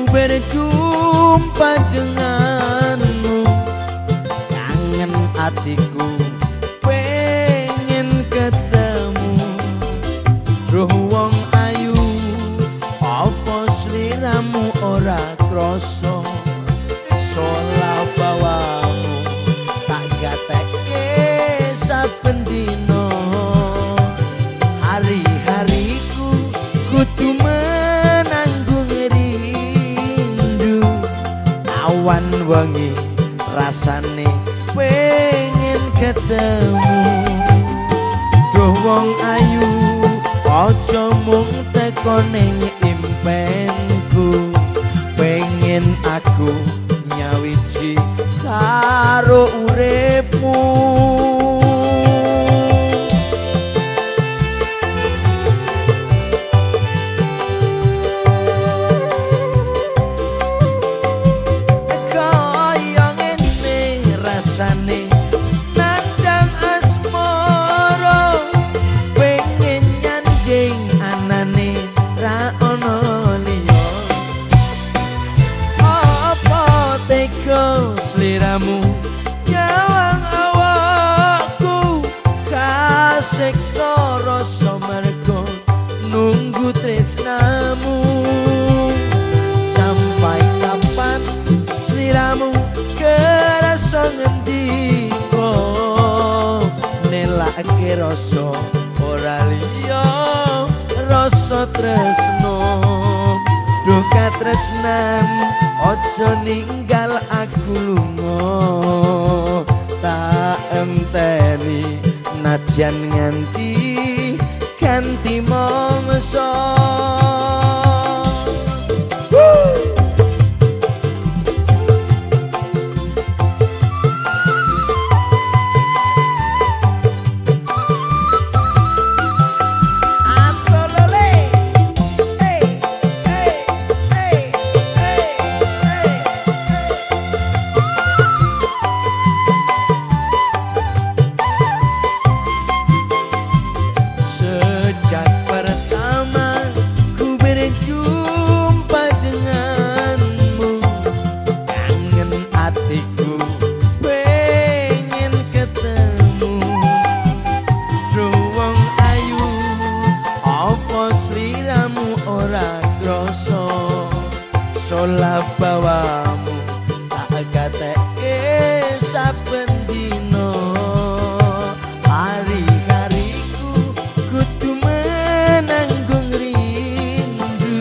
berjumpa denganmu, kangen hatiku pengen ketemu. Roh wong ayu apa sliramu ora krasa, sola bawamu tak gatekke saben dina. Hari-hariku kudu menanggung rindu, awan wengi rasane pengen ketemu. Duh wong ayu aja mung teko ning impenku, pengen aku nyawiji karo uripmu. Nandang asmara pengen nyanding anane ra ono liya. Apa tega sliramu nyawang awakku, kasiksa rasa mergo nunggu tresnamu. Sampai kapan sliramu kerasa ngendika, nelake rasa ora liya rasa tresno. Duh katresnan aja ninggal aku lunga, tak enteni najan nganti ganti mangsa. Sola bawamu tak gatekke saben dina. Hari-hariku kudu menanggung rindu,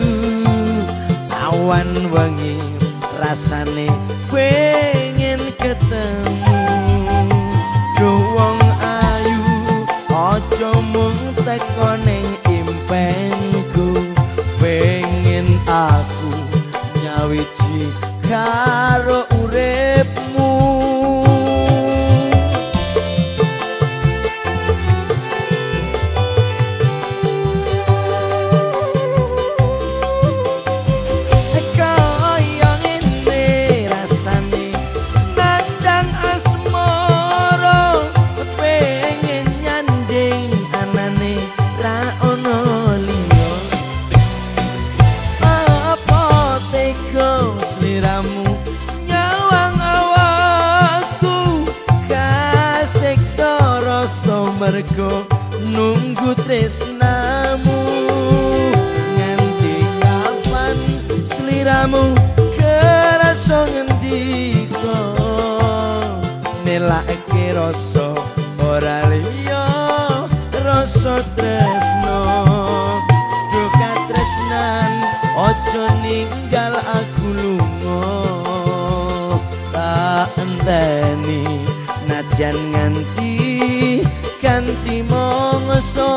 awan wengi rasane pengen ketemu. Duh wong ayu aja mung teko ning impenku, pengen aku nyawiji karo uripmu. Kaya ngene rasane nandang asmara pengen nyanding anane ra ono liya. Sliramu nyawang awakku, kasiksa rasa mergo nunggu tresnamu. Nganti kapan sliramu kerasa ngendika, nelake rasa ora liya rasa tresno. Duh katresnan aja ninggal aku lunga, tak enteni najan nganti ganti mangsa.